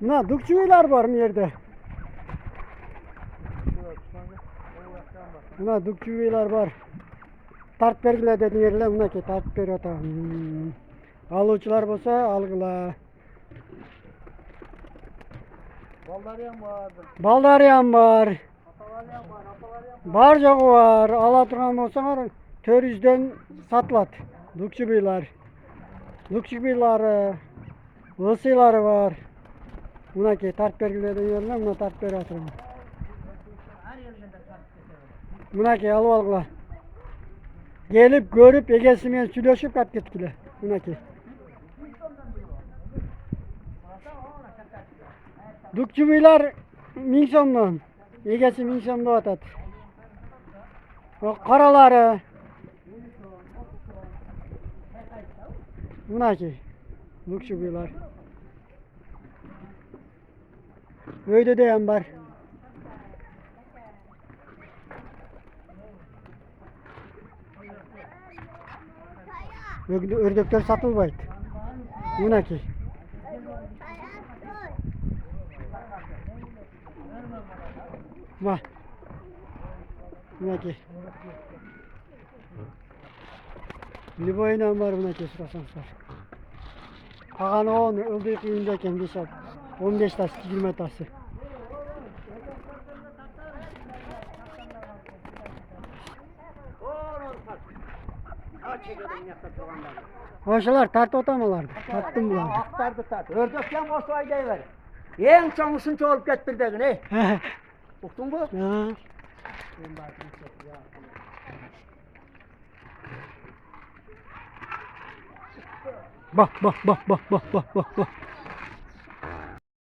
Buna dukçuviler var mı yerde? Buna dukçuviler var. Tart bergile dediğin yerler buna ki tart ber ata. Alıcılar olsa algıla. Ballaryan var. Baldaryan var. Atalaryan var. Atalaryan var. Barcak var. Alatırgan olsalar törüzden satlat. Dukçuviler. Dukçuvileri. Vısıları var. Buna ki tart bergile dediğin yerler buna tart ber atırım. Her yerinde tartışıyor. Buna ki alı algıla. Gelip görüp egesimen süleşip kat getkile. Buna ki. Dukçuviler min somdan. Egesi min somda atat. O karaları. Buna ki. Dukçuviler. Öyle de yan var. Ördekler satılmaydı. Buna ki. Bak. Buna ki. Liboyla var buna ki sırasan sor. Kagan oğun öldüğü kıyımdayken bir saat. 15 taşı 20 taşı. Hoşlar tart otamalardı. Tattım bulardı. Aktardı tart. Ördekten olsa ayda ver. En çoğusunu çoğulup getirdi ne? Uktun bu? Ha. Bak bak bak bak bak bak bak.